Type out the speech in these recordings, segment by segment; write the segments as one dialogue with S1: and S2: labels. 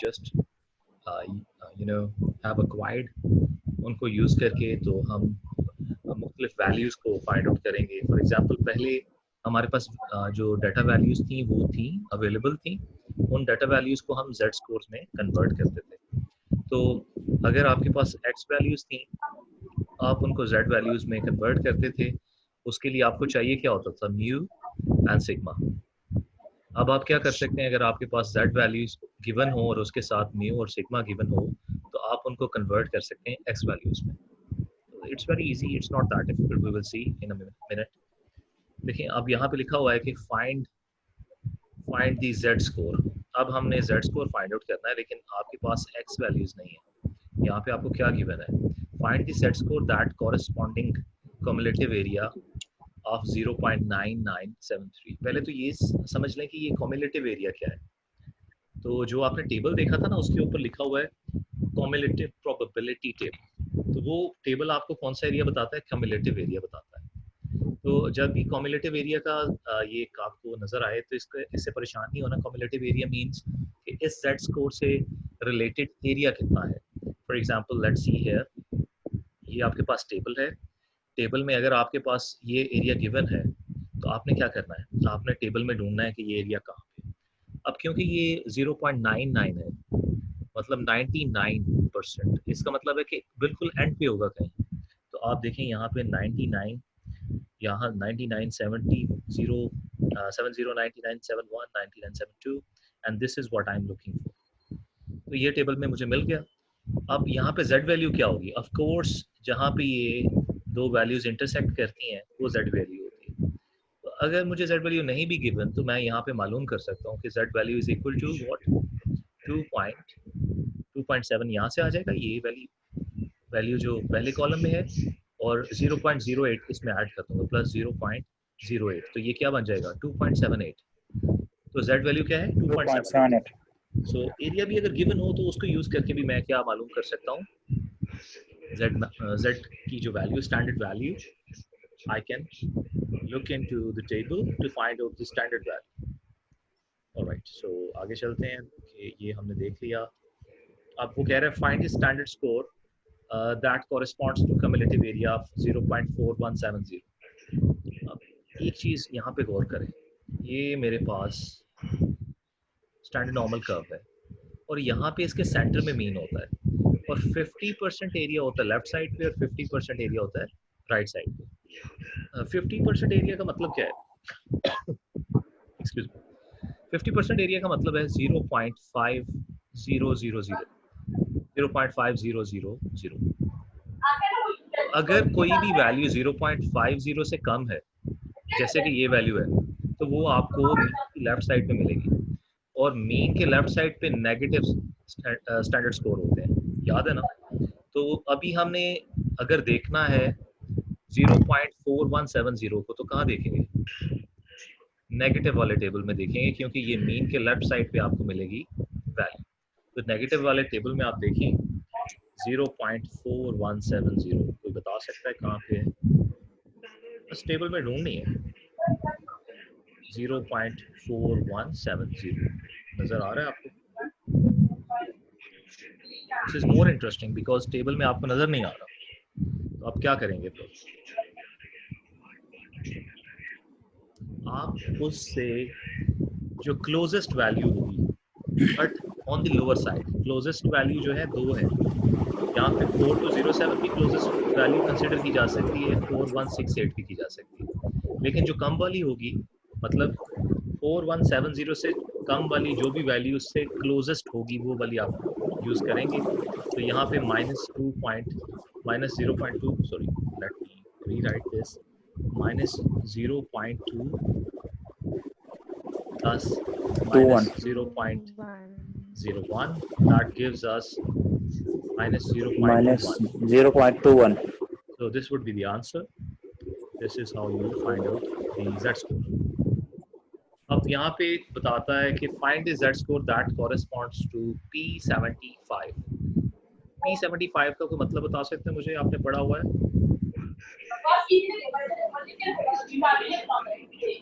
S1: just you know have acquired, उनको use करके तो हम मुख्तलिफ वैल्यूज को फाइंड आउट करेंगे। फॉर एग्जांपल पहले हमारे पास जो डाटा वैल्यूज थी वो थी अवेलेबल थी, उन डाटा वैल्यूज को हम जेड स्कोर्स में कन्वर्ट करते थे। तो अगर आपके पास एक्स वैल्यूज थी, आप उनको जेड वैल्यूज में कन्वर्ट करते थे। उसके लिए आपको चाहिए क्या होता था, म्यू एंड सिग्मा। अब आप क्या कर सकते हैं, अगर आपके पास z वैल्यूज गिवन हो और उसके साथ म्यू और सिग्मा गिवन हो, तो आप उनको कन्वर्ट कर सकते हैं x वैल्यूज में। It's very easy, it's not that difficult, we will see in a minute. देखिए अब यहाँ पे लिखा हुआ है कि फाइंड दी z स्कोर। अब हमने z स्कोर फाइंड आउट करना है, लेकिन आपके पास x वैल्यूज नहीं है। यहाँ पे आपको क्या गिवन है, find the z score that corresponding cumulative area of 0.9973। पहले तो ये समझ लें कि ये कॉम्युलेटिव एरिया क्या है। तो जो आपने टेबल देखा था ना, उसके ऊपर लिखा हुआ है कॉम्युलेटिव प्रोबेबिलिटी टेबल। तो वो टेबल आपको कौन सा एरिया बताता है, कम्युलेटिव एरिया बताता है। तो जब भी कॉम्युलेटिव एरिया का ये आपको नजर आए तो इससे परेशान नहीं होना। कॉम्युलेटिव एरिया मींस कि इस जेड स्कोर से रिलेटेड एरिया कितना है। For example let's see here, ये आपके पास टेबल है। टेबल में अगर आपके पास ये एरिया गिवन है, तो आपने क्या करना है, आपने टेबल में ढूंढना है कि ये एरिया कहाँ पे। अब क्योंकि ये 0.99 है, मतलब 99%, इसका मतलब है कि बिल्कुल एंड पे होगा कहीं। तो आप देखें यहाँ पे 99, यहाँ 99, 70, 0, 70, 99, 71, 99, 72, and this is what I am looking for. तो ये टेबल में मुझे मिल गया। अब यहाँ पे z वैल्यू क्या होगी, ऑफ कोर्स जहाँ पे ये दो वैल्यूज इंटरसेक्ट करती हैं वो z वैल्यू होती है। तो अगर मुझे z वैल्यू नहीं भी गिवन, तो मैं यहाँ पे मालूम कर सकता हूँ कि z value is equal to what, 2.7 यहाँ से आ जाएगा। ये वैल्यू जो पहले कॉलम में है, और 0.08 इसमें ऐड कर दूंगा प्लस 0.08, तो ये क्या बन जाएगा 2.78। तो z वैल्यू क्या है 2.78।
S2: 2.78।
S1: सो एरिया भी अगर गिवन हो तो उसको यूज करके भी मैं क्या मालूम कर सकता हूँ, z की जो value standard value, I can look into the table to find out the standard value. Alright, so आगे चलते हैं कि ये हमने देख लिया। अब वो कह रहे हैं find the standard score that corresponds to cumulative area of 0.4170। अब एक चीज यहाँ पे गौर करें, ये मेरे पास स्टैंडर्ड नॉर्मल कर्व है और यहाँ पे इसके सेंटर में मीन होता है, और 50% एरिया होता है लेफ्ट साइड पे और 50% एरिया होता है राइट साइड पे। 50% एरिया का मतलब क्या है, एक्सक्यूज मी, 50% एरिया का मतलब है 0.5000। अगर कोई भी वैल्यू 0.50 से कम है, जैसे कि ये वैल्यू है, तो वो आपको मीन की लेफ्ट साइड पे मिलेगी, और मीन के लेफ्ट साइड पे नेगेटिव स्टैंडर्ड स्कोर होते हैं, याद है ना। तो अभी हमने अगर देखना है 0.4170 को, तो कहाँ देखेंगे, नेगेटिव वाले टेबल में देखेंगे, क्योंकि ये मीन के लेफ्ट साइड पे आपको मिलेगी वैल्यू। तो नेगेटिव वाले टेबल में आप देखें 0.4170, कोई बता सकता है कहाँ पे है, बस टेबल में ढूंढनी है। 0.4170 नजर आ रहा है आपको। This is more interesting because table में आपको नजर नहीं आ रहा। तो आप क्या करेंगे, तो आप उससे जो क्लोजेस्ट वैल्यू होगी, but on the lower side, closest value जो है 2 है, यहाँ पे 4207 की क्लोजेस्ट वैल्यू कंसिडर की जा सकती है, 4168 भी की जा सकती है, लेकिन जो कम वाली होगी, मतलब 4170 से कम वाली जो भी वैल्यू उससे क्लोजेस्ट होगी, वो वाली आप यूज करेंगे। तो यहाँ पे -0.2, sorry let me rewrite this, -0.2 plus minus 0.01, that gives us minus 0.21.
S2: -0.21.
S1: So this would be the answer. This is how you find out the Z score. अब यहाँ पे बताता है कि find the Z score that corresponds to P75. P75 का कोई मतलब बता सकते हैं मुझे, आपने पढ़ा हुआ है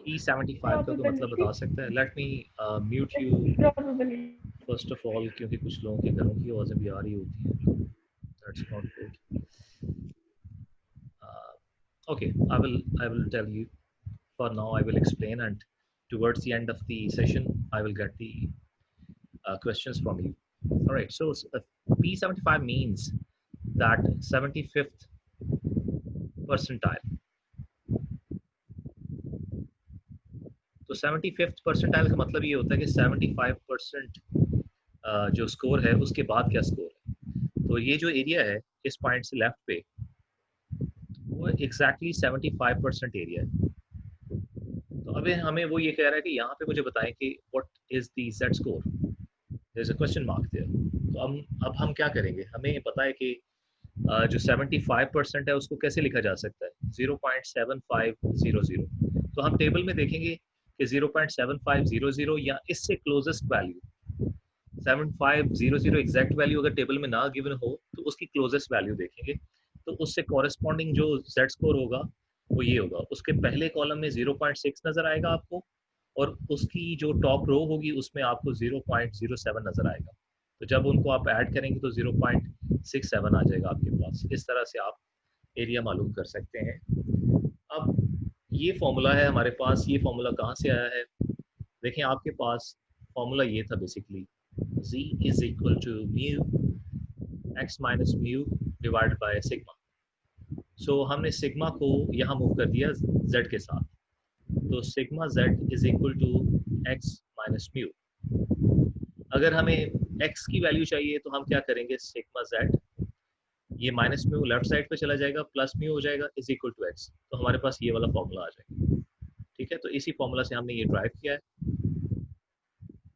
S1: P75 का कोई मतलब बता सकते हैं। Let me mute you. First of all क्योंकि कुछ लोगों के घरों की आवाज़ें भी आ रही होती हैं, that's not good. Okay, I will tell you. For now, I will explain, and towards the end of the session, I will get the questions from you. All right. So P75 means that 75th percentile. तो 75th percentile का मतलब ये होता है कि 75% जो score है उसके बाद क्या स्कोर है. तो ये जो एरिया है इस पॉइंट से लेफ्ट पे वो एग्जैक्टली 75% एरिया है. तो अभी हमें वो ये कह रहा है कि यहाँ पे मुझे बताएं कि what is the Z score. There is a question mark there. तो अब हम क्या करेंगे, हमें पता है कि जो 75% है उसको कैसे लिखा जा सकता है, 0.7500. तो हम टेबल में देखेंगे कि 0.7500 या इससे क्लोजेस्ट वैल्यू 7500 एग्जैक्ट वैल्यू अगर टेबल में ना गिवन हो तो उसकी क्लोजेस्ट वैल्यू देखेंगे. तो उससे कॉरेस्पॉन्डिंग जो Z स्कोर होगा वो ये होगा. उसके पहले कॉलम में 0.6 नजर आएगा आपको, और उसकी जो टॉप रो होगी उसमें आपको 0.07 नजर आएगा. तो जब उनको आप ऐड करेंगे तो 0.67 आ जाएगा आपके पास. इस तरह से आप एरिया मालूम कर सकते हैं. अब ये फॉर्मूला है हमारे पास. ये फॉर्मूला कहाँ से आया है, देखें आपके पास फॉर्मूला ये था basically, z is equal to mu x minus mu divided by sigma. So हमने सिग्मा को यहाँ मूव कर दिया z के साथ. तो sigma z is equal to x minus mu. अगर हमें x की वैल्यू चाहिए तो हम क्या करेंगे, सिग्मा z ये माइनस म्यू लेफ्ट साइड पे चला जाएगा, प्लस म्यू हो जाएगा इज इक्वल टू x. तो हमारे पास ये वाला फॉर्मूला आ जाएगा. ठीक है, तो इसी फॉर्मूला से हमने ये ड्राइव किया है.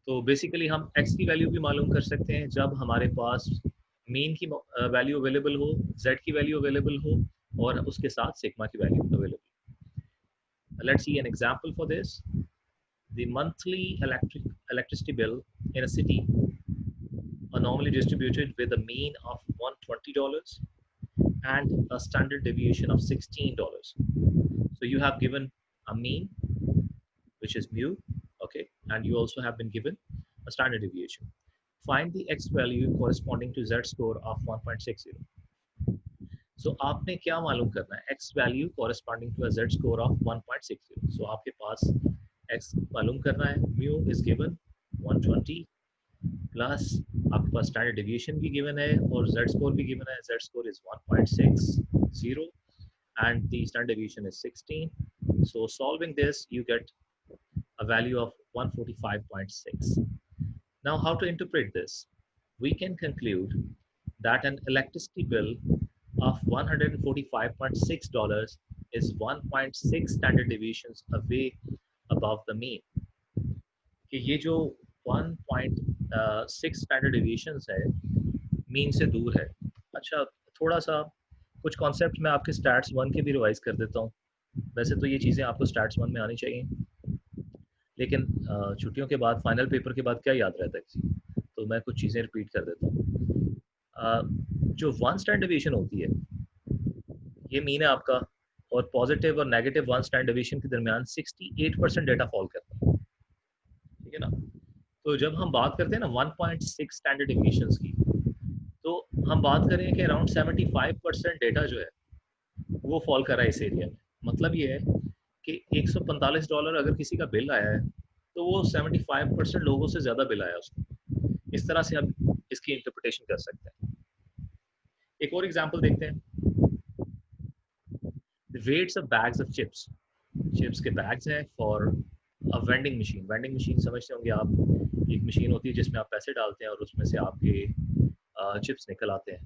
S1: तो बेसिकली हम x की वैल्यू भी मालूम कर सकते हैं जब हमारे पास मीन की वैल्यू अवेलेबल हो, z की वैल्यू अवेलेबल हो, और उसके साथ सिग्मा की value available. Let's see an example for this. The monthly electricity bill in a city are normally distributed with a mean of $120 and a standard deviation of $16. So you have given a mean, which is mu, okay, and you also have been given a standard deviation. Find the x value corresponding to z score of 1.60. So आपने क्या मालूम करना है, x value corresponding to a z score of 1.60. So आपके पास x मालूम करना है, mu is given 120 plus आपके पास स्टैंडर्ड डेविएशन भी गिवन है और z स्कोर भी गिवन है. z score is 1.60 and the standard deviation is 16. So solving this you get a value of 145.6. Now how to interpret this? We can conclude that an electricity bill of $145.6 is 1.6 standard deviations away above the mean. कि ये जो 1.6 standard deviations है mean से दूर है. अच्छा, थोड़ा सा कुछ कॉन्सेप्ट मैं आपके स्टैट्स 1 के भी रिवाइज कर देता हूँ. वैसे तो ये चीज़ें आपको स्टैट्स 1 में आनी चाहिए, लेकिन छुट्टियों के बाद फाइनल पेपर के बाद क्या याद रहता है किसी, तो मैं कुछ चीज़ें रिपीट कर देता हूँ. जो 1 स्टैंडर्ड डेविएशन होती है ये मीन है आपका, और पॉजिटिव और नेगेटिव 1 स्टैंडर्ड डेविएशन के दरमियान 68% डेटा फॉल करता है. ठीक है ना. तो जब हम बात करते हैं ना 1.6 स्टैंडर्ड डेविएशंस की, तो हम बात करें कि अराउंड 75% डेटा जो है वो फॉल कर रहा है इस एरिया में. मतलब ये है कि $145 अगर किसी का बिल आया है तो वो 75% लोगों से ज़्यादा बिल आया उसको. इस तरह से हम इसकी इंटरप्रिटेशन कर सकते हैं. एक और एग्जांपल देखते हैं. Weights of bags of chips. Chips के बैग्स हैं for a vending machine. Vending machine समझते होंगे आप, एक मशीन होती है जिसमें आप पैसे डालते हैं और उसमें से आपके चिप्स निकल आते हैं.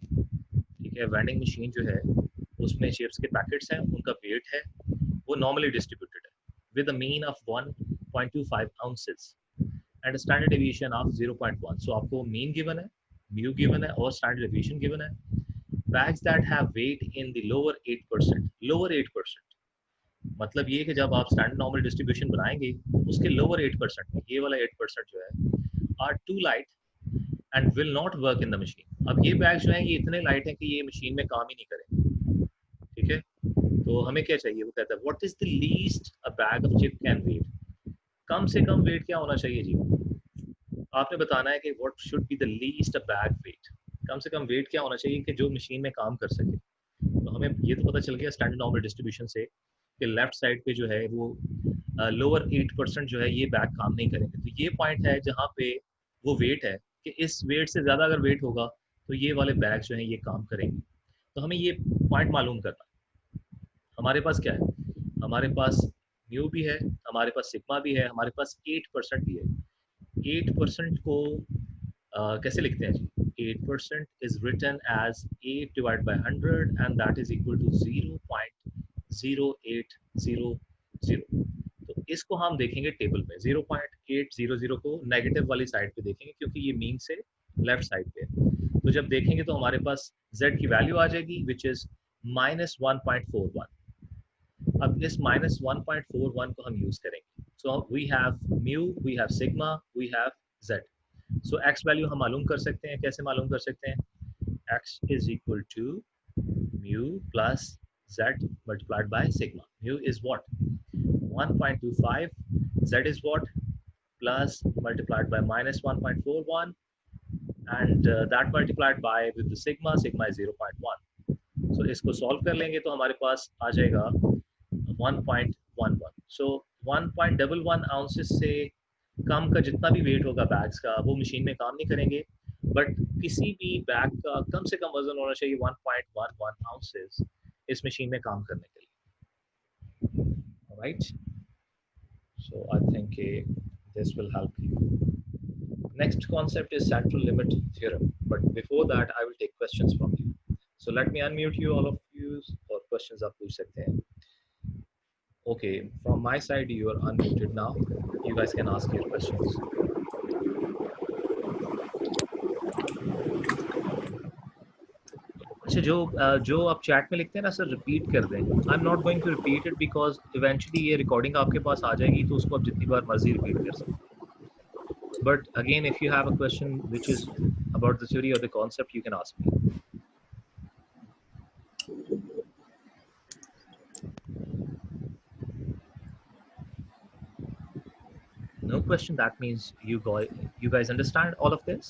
S1: ठीक है, वेंडिंग मशीन जो है उसमें चिप्स के पैकेट्स हैं, उनका वेट है वो नॉर्मली डिस्ट्रीब्यूटेड है with a mean of 1.25 ounces and standard deviation of 0.1. So आपको मीन गिवन है, म्यू गिवन है और स्टैंडर्ड डेविएशन गिवन है. Bags that have weight in the lower 8%, lower 8%, मतलब ये कि जब आप स्टैंडर्ड नॉर्मल डिस्ट्रीब्यूशन बनाएंगे तो उसके लोअर 8% में ये वाला 8% जो है are too light and will not work in the machine. अब ये बैग जो है ये इतने लाइट है कि ये मशीन में काम ही नहीं करेंगे. ठीक है, तो हमें क्या चाहिए, वो कहता है what is the least a bag of chip can weight. कम से कम वेट क्या होना चाहिए जी, आपने बताना है कि what should be the least a bag weight, कम से कम वेट क्या होना चाहिए कि जो मशीन में काम कर सके। तो हमें ये तो पता चल गया स्टैंडर्ड नॉर्मल डिस्ट्रीब्यूशन से कि लेफ्ट साइड पे जो है वो लोअर 8% जो है ये बैग काम नहीं करेंगे। तो ये पॉइंट है जहाँ पे वो वेट है कि इस वेट से ज़्यादा अगर वेट होगा तो ये वाले बैग जो हैं ये काम करेंगे। तो हमें ये पॉइंट मालूम करना है। हमारे पास क्या है, हमारे पास म्यू भी है, हमारे पास सिग्मा भी है, हमारे पास 8% भी है। 8% को कैसे लिखते हैं जी? 8% is written as 8 divide by 100 and that is equal to 0.0800। तो इसको हम देखेंगे टेबल में 0.800 को नेगेटिव वाली साइड पे देखेंगे क्योंकि ये मीन से लेफ्ट साइड पे है। तो जब देखेंगे तो हमारे पास z की वैल्यू आ जाएगी विच इज -1.41। अब इस -1.41 को हम यूज करेंगे। So we have mu, we have sigma, we have z। So x value हम मालूम कर सकते हैं। कैसे मालूम कर सकते हैं? x is equal to mu plus z multiplied by sigma. Mu is what? 1.25, z is what? Plus multiplied by -1.41 and that multiplied by with the sigma, sigma is 0.1. So इसको सॉल्व कर लेंगे तो हमारे पास आ जाएगा 1.11। सो 1.11 आउंसेस से कम का जितना भी वेट होगा बैग्स का वो मशीन में काम नहीं करेंगे। बट किसी भी बैग का कम से कम वजन होना चाहिए 1.11 आउंसेस इस मशीन में काम करने के लिए। Right, so I think this will help you. Next concept is central limit theorem, but before that I will take questions from you. So let me unmute you, all of you, और questions आप पूछ सकते हैं। Okay, from my side you are unmuted now. You guys can ask your questions. अच्छा, जो आप chat में लिखते हैं ना सर, रिपीट कर दें। I am not going to repeat it because eventually ये रिकॉर्डिंग आपके पास आ जाएगी तो उसको आप जितनी बार मर्जी रिपीट कर सकते हैं। But again, if you have a question which is about the theory or the concept, you can ask me. No question, that means you guys understand all of this?